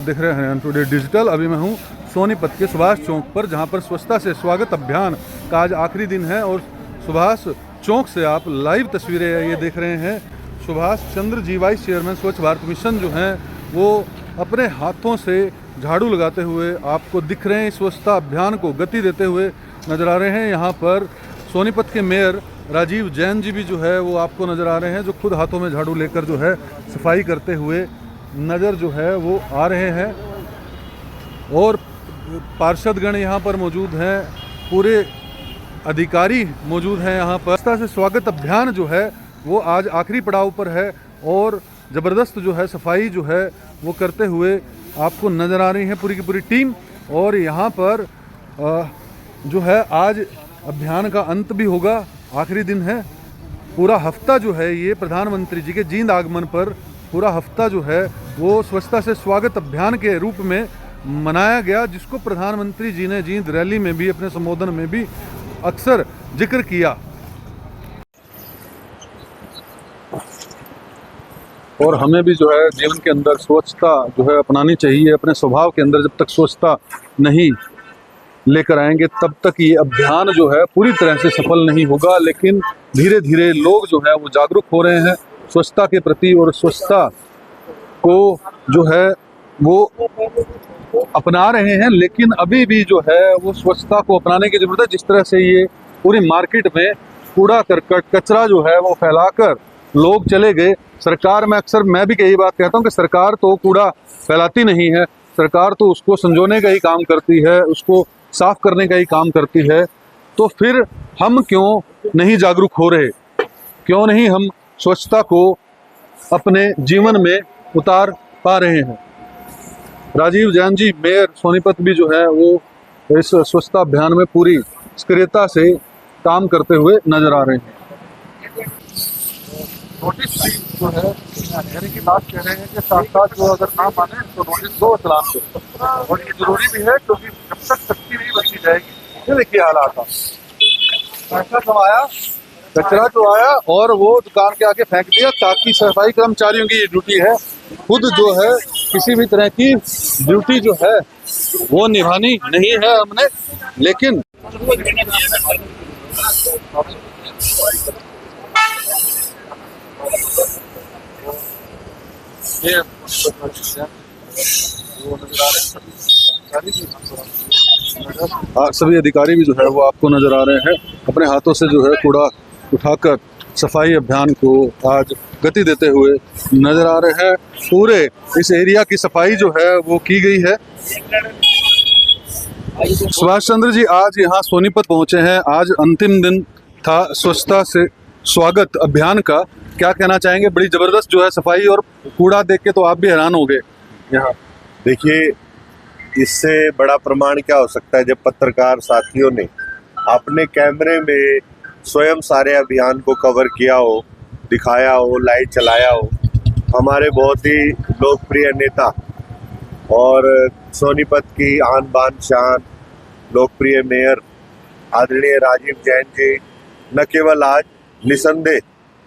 देख रहे हैं हरियाणा टुडे डिजिटल। अभी मैं हूँ सोनीपत के सुभाष चौक पर, जहाँ पर स्वच्छता से स्वागत अभियान का आज आखिरी दिन है। और सुभाष चौक से आप लाइव तस्वीरें ये देख रहे हैं। सुभाष चंद्र जी वाइस चेयरमैन स्वच्छ भारत मिशन जो हैं वो अपने हाथों से झाड़ू लगाते हुए आपको दिख रहे हैं। स्वच्छता अभियान को गति देते हुए नजर आ रहे हैं। यहाँ पर सोनीपत के मेयर राजीव जैन जी भी जो है वो आपको नज़र आ रहे हैं, जो खुद हाथों में झाड़ू लेकर जो है सफाई करते हुए नज़र जो है वो आ रहे हैं। और पार्षदगण यहाँ पर मौजूद हैं, पूरे अधिकारी मौजूद हैं यहाँ पर। स्वच्छता से स्वागत अभियान जो है वो आज आखिरी पड़ाव पर है और ज़बरदस्त जो है सफाई जो है वो करते हुए आपको नज़र आ रही है पूरी की पूरी टीम। और यहाँ पर जो है आज अभियान का अंत भी होगा, आखिरी दिन है। पूरा हफ्ता जो है ये प्रधानमंत्री जी के जींद आगमन पर पूरा हफ्ता जो है वो स्वच्छता से स्वागत अभियान के रूप में मनाया गया, जिसको प्रधानमंत्री जी ने जींद रैली में भी अपने संबोधन में भी अक्सर जिक्र किया। और हमें भी जो है जीवन के अंदर स्वच्छता जो है अपनानी चाहिए। अपने स्वभाव के अंदर जब तक स्वच्छता नहीं लेकर आएंगे तब तक ये अभियान जो है पूरी तरह से सफल नहीं होगा। लेकिन धीरे धीरे लोग जो है वो जागरूक हो रहे हैं स्वच्छता के प्रति और स्वच्छता को जो है वो अपना रहे हैं। लेकिन अभी भी जो है वो स्वच्छता को अपनाने की जरूरत है। जिस तरह से ये पूरी मार्केट में कूड़ा करकट कचरा जो है वो फैलाकर लोग चले गए। सरकार में अक्सर मैं भी यही बात कहता हूँ कि सरकार तो कूड़ा फैलाती नहीं है, सरकार तो उसको संजोने का ही काम करती है, उसको साफ करने का ही काम करती है। तो फिर हम क्यों नहीं जागरूक हो रहे, क्यों नहीं हम स्वच्छता को अपने जीवन में उतार पा रहे हैं। राजीव जैन जी मेयर सोनीपत भी जो है वो इस स्वच्छता अभियान में पूरी सक्रियता से काम करते हुए नजर आ रहे हैं। नोटिस जो है यानी कि बात कह रहे हैं कि साथ साथ जो अगर ना माने तो नोटिस दो चलान दो, और ये जरूरी भी है क्योंकि जब तक सख्ती नहीं बची जाएगी। ये देखिए हालात पैसा तो आया, कचरा तो आया और वो दुकान के आगे फेंक दिया, ताकि सफाई कर्मचारियों की ये ड्यूटी है। खुद जो है किसी भी तरह की ड्यूटी जो है वो निभानी नहीं है हमने। लेकिन ये सभी अधिकारी भी जो है वो आपको नजर आ रहे हैं, अपने हाथों से जो है कूड़ा उठाकर सफाई अभियान को आज गति देते हुए नजर आ रहे हैं। पूरे इस एरिया की सफाई जो है वो की गई है। सुभाष चंद्र जी आज यहाँ सोनीपत पहुंचे हैं, आज अंतिम दिन था स्वच्छता से स्वागत अभियान का। क्या कहना चाहेंगे? बड़ी जबरदस्त जो है सफाई, और कूड़ा देख के तो आप भी हैरान हो गए। यहाँ देखिए, इससे बड़ा प्रमाण क्या हो सकता है जब पत्रकार साथियों ने अपने कैमरे में स्वयं सारे अभियान को कवर किया हो, दिखाया हो, लाइट चलाया हो। हमारे बहुत ही लोकप्रिय नेता और सोनीपत की आन बान शान लोकप्रिय मेयर आदरणीय राजीव जैन जी न केवल आज निसंदेह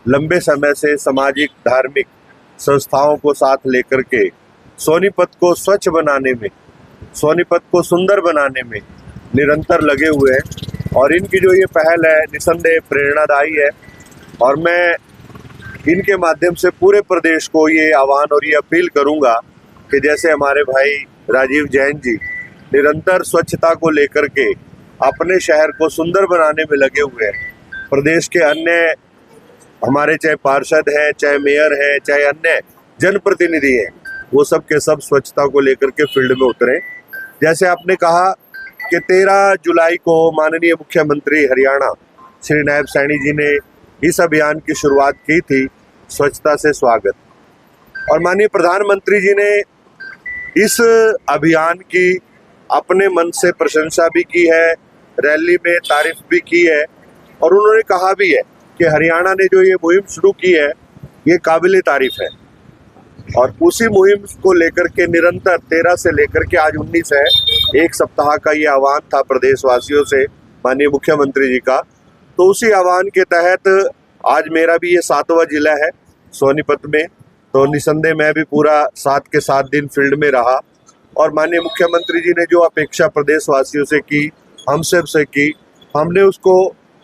लंबे समय से सामाजिक धार्मिक संस्थाओं को साथ लेकर के सोनीपत को स्वच्छ बनाने में, सोनीपत को सुंदर बनाने में निरंतर लगे हुए हैं। और इनकी जो ये पहल है निसंदेह प्रेरणादायी है। और मैं इनके माध्यम से पूरे प्रदेश को ये आह्वान और ये अपील करूंगा कि जैसे हमारे भाई राजीव जैन जी निरंतर स्वच्छता को लेकर के अपने शहर को सुंदर बनाने में लगे हुए हैं, प्रदेश के अन्य हमारे चाहे पार्षद हैं, चाहे मेयर हैं, चाहे अन्य जनप्रतिनिधि हैं, वो सब के सब स्वच्छता को लेकर के फील्ड में उतरे। जैसे आपने कहा कि 13 जुलाई को माननीय मुख्यमंत्री हरियाणा श्री नायब सैनी जी ने इस अभियान की शुरुआत की थी, स्वच्छता से स्वागत। और माननीय प्रधानमंत्री जी ने इस अभियान की अपने मन से प्रशंसा भी की है, रैली में तारीफ भी की है। और उन्होंने कहा भी है कि हरियाणा ने जो ये मुहिम शुरू की है ये काबिले तारीफ है। और उसी मुहिम को लेकर के निरंतर 13 से लेकर के आज 19 है, एक सप्ताह का ये आह्वान था प्रदेशवासियों से माननीय मुख्यमंत्री जी का। तो उसी आह्वान के तहत आज मेरा भी ये 7वां जिला है सोनीपत में। तो निसंदेह मैं भी पूरा 7 के 7 दिन फील्ड में रहा और माननीय मुख्यमंत्री जी ने जो अपेक्षा प्रदेशवासियों से की, हम सब से की, हमने उसको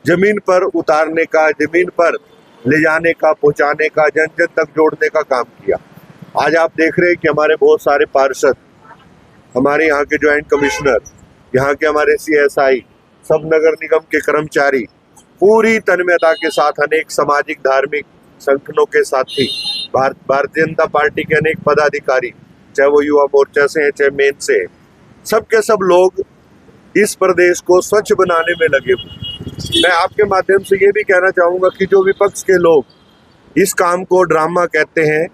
जमीन पर उतारने का, जमीन पर ले जाने का, पहुंचाने का, जन जन तक जोड़ने का काम किया। आज आप देख रहे हैं कि हमारे बहुत सारे पार्षद, हमारे यहाँ के ज्वाइंट कमिश्नर, यहाँ के हमारे CSI, सब नगर निगम के कर्मचारी पूरी तन्मयता के साथ, अनेक सामाजिक धार्मिक संगठनों के साथी, भारतीय जनता पार्टी के अनेक पदाधिकारी, चाहे वो युवा मोर्चा से हैं, चाहे मेन से हैं, सबके सब लोग इस प्रदेश को स्वच्छ बनाने में लगे हुए। मैं आपके माध्यम से ये भी कहना चाहूँगा कि जो विपक्ष के लोग इस काम को ड्रामा कहते हैं,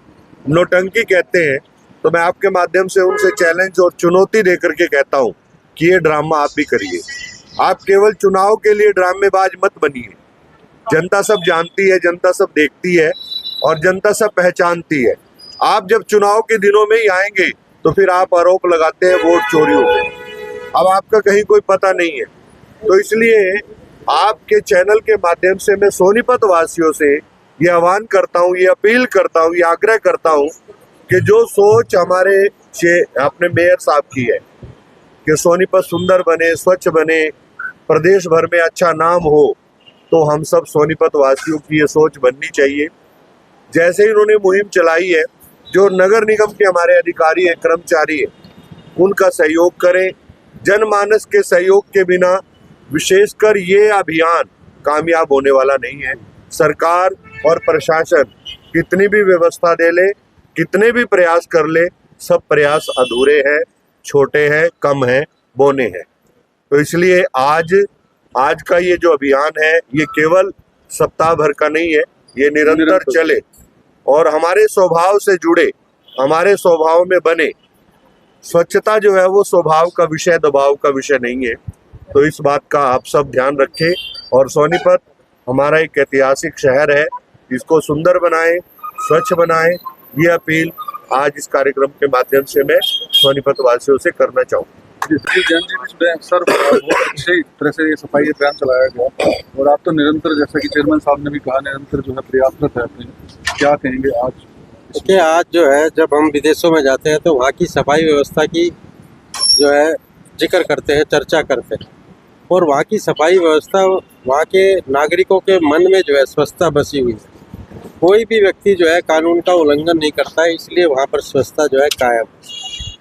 नौटंकी कहते हैं, तो मैं आपके माध्यम से उनसे चैलेंज और चुनौती दे करके कहता हूँ कि ये ड्रामा आप भी करिए। आप केवल चुनाव के लिए ड्रामेबाज मत बनिए। जनता सब जानती है, जनता सब देखती है और जनता सब पहचानती है। आप जब चुनाव के दिनों में ही आएंगे तो फिर आप आरोप लगाते हैं वोट चोरी हो गए। अब आपका कहीं कोई पता नहीं है। तो इसलिए आपके चैनल के माध्यम से मैं सोनीपत वासियों से ये आह्वान करता हूँ, ये अपील करता हूँ, ये आग्रह करता हूँ कि जो सोच हमारे अपने मेयर साहब की है कि सोनीपत सुंदर बने, स्वच्छ बने, प्रदेश भर में अच्छा नाम हो, तो हम सब सोनीपत वासियों की ये सोच बननी चाहिए। जैसे ही उन्होंने मुहिम चलाई है, जो नगर निगम के हमारे अधिकारी हैं, कर्मचारी हैं, उनका सहयोग करें। जनमानस के सहयोग के बिना विशेषकर ये अभियान कामयाब होने वाला नहीं है। सरकार और प्रशासन कितनी भी व्यवस्था दे ले, कितने भी प्रयास कर ले, सब प्रयास अधूरे हैं, छोटे हैं, कम हैं, बौने हैं। तो इसलिए आज का ये जो अभियान है, ये केवल सप्ताह भर का नहीं है, ये निरंतर चले और हमारे स्वभाव से जुड़े, हमारे स्वभाव में बने। स्वच्छता जो है वो स्वभाव का विषय, दबाव का विषय नहीं है। तो इस बात का आप सब ध्यान रखें और सोनीपत हमारा एक ऐतिहासिक शहर है, इसको सुंदर बनाएं, स्वच्छ बनाएं। ये अपील आज इस कार्यक्रम के माध्यम से मैं सोनीपत वासियों से करना चाहूँगा। जैन जी भी सर बहुत अच्छी तरह से ये सफाई अभियान चलाया गया और आप तो निरंतर, जैसा कि चेयरमैन साहब ने भी कहा, निरंतर जो है प्रयासरत रहते हैं। क्या कहेंगे आज? देखिए, आज जो है जब हम विदेशों में जाते हैं तो वहाँ की सफाई व्यवस्था की जो है जिक्र करते हैं, चर्चा करते हैं और वहाँ की सफाई व्यवस्था, वहाँ के नागरिकों के मन में जो है स्वच्छता बसी हुई है। कोई भी व्यक्ति जो है कानून का उल्लंघन नहीं करता है, इसलिए वहाँ पर स्वच्छता जो है कायम।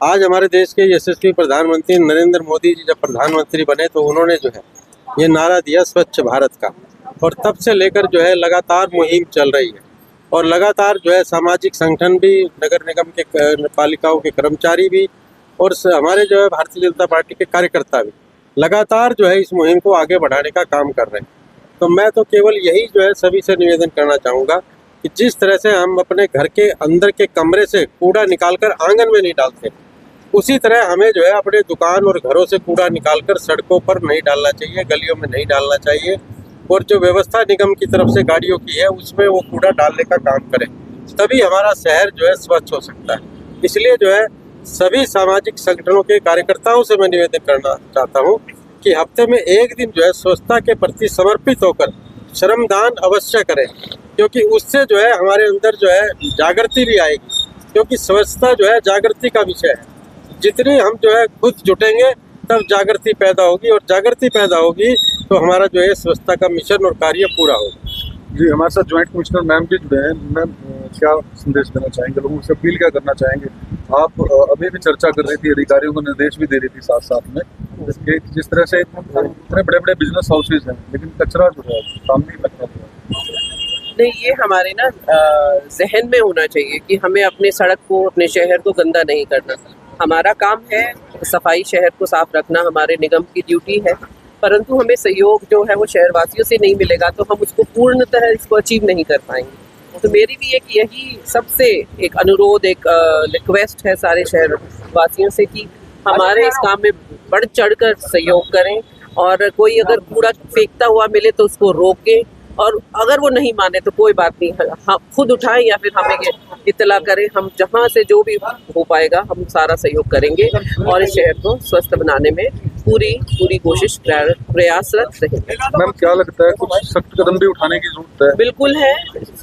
आज हमारे देश के यशस्वी प्रधानमंत्री नरेंद्र मोदी जी जब प्रधानमंत्री बने तो उन्होंने जो है ये नारा दिया स्वच्छ भारत का, और तब से लेकर जो है लगातार मुहिम चल रही है और लगातार जो है सामाजिक संगठन भी, नगर निगम के पालिकाओं के कर्मचारी भी और हमारे जो है भारतीय जनता पार्टी के कार्यकर्ता भी लगातार जो है इस मुहिम को आगे बढ़ाने का काम कर रहे हैं। तो मैं तो केवल यही जो है सभी से निवेदन करना चाहूँगा कि जिस तरह से हम अपने घर के अंदर के कमरे से कूड़ा निकालकर आंगन में नहीं डालते, उसी तरह हमें जो है अपने दुकान और घरों से कूड़ा निकालकर सड़कों पर नहीं डालना चाहिए, गलियों में नहीं डालना चाहिए और जो व्यवस्था निगम की तरफ से गाड़ियों की है उसमें वो कूड़ा डालने का काम करें, तभी हमारा शहर जो है स्वच्छ हो सकता है। इसलिए जो है सभी सामाजिक संगठनों के कार्यकर्ताओं से मैं निवेदन करना चाहता हूँ कि हफ्ते में एक दिन जो है स्वच्छता के प्रति समर्पित होकर श्रमदान अवश्य करें, क्योंकि उससे जो है हमारे अंदर जो है जागृति भी आएगी, क्योंकि स्वच्छता जो है जागृति का विषय है। जितनी हम जो है खुद जुटेंगे तब जागृति पैदा होगी और जागृति पैदा होगी तो हमारा जो है स्वच्छता का मिशन और कार्य पूरा होगा। जी, हमारे साथ ज्वाइंट कमिश्नर मैम भी जुड़े हैं। मैम, क्या संदेश देना चाहेंगे, लोगों से अपील क्या करना चाहेंगे? आप अभी भी चर्चा कर रही थी, अधिकारियों को निर्देश भी दे रही थी साथ साथ में, जिस तरह से इतने बड़े बड़े बिजनेस हाउसेज हैं लेकिन कचरा जो है सामने लगता है। नहीं, ये हमारे ना जहन में होना चाहिए कि हमें अपने सड़क को, अपने शहर को गंदा नहीं करना। हमारा काम है सफाई, शहर को साफ रखना हमारे निगम की ड्यूटी है, परंतु हमें सहयोग जो है वो शहरवासियों से नहीं मिलेगा तो हम उसको पूर्णतः इसको अचीव नहीं कर पाएंगे। तो मेरी भी एक यही सबसे एक अनुरोध, एक रिक्वेस्ट है सारे शहरवासियों से कि हमारे इस काम में बढ़ चढ़कर सहयोग करें और कोई अगर कूड़ा फेंकता हुआ मिले तो उसको रोकें और अगर वो नहीं माने तो कोई बात नहीं, हम खुद उठाएं या फिर हमें इत्तला करें। हम जहाँ से जो भी हो पाएगा हम सारा सहयोग करेंगे और इस शहर को स्वस्थ बनाने में पूरी कोशिश प्रयासरत रहेंगे। मैम, क्या लगता है कुछ सख्त कदम भी उठाने की जरूरत है? बिल्कुल है।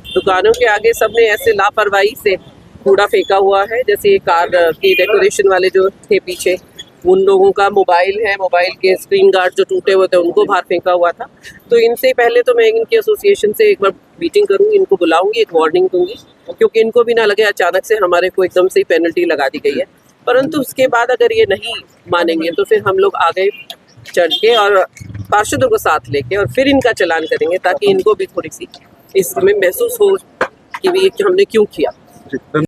दुकानों के आगे सबने ऐसे लापरवाही से कूड़ा फेंका हुआ है, जैसे कार की डेकोरेशन वाले जो थे पीछे, उन लोगों का मोबाइल है, मोबाइल के स्क्रीन गार्ड जो टूटे हुए थे उनको बाहर फेंका हुआ था। तो इनसे पहले तो मैं इनकी एसोसिएशन से एक बार मीटिंग करूँगी, इनको बुलाऊंगी, एक वार्निंग दूंगी, क्योंकि इनको भी ना लगे अचानक से हमारे को एकदम से पेनल्टी लगा दी गई है। परंतु उसके बाद अगर ये नहीं मानेंगे तो फिर हम लोग आगे चढ़ के और पार्षदों को साथ लेके और फिर इनका चालान करेंगे, ताकि इनको भी थोड़ी सी इसमें महसूस हो कि भी हमने क्यों किया।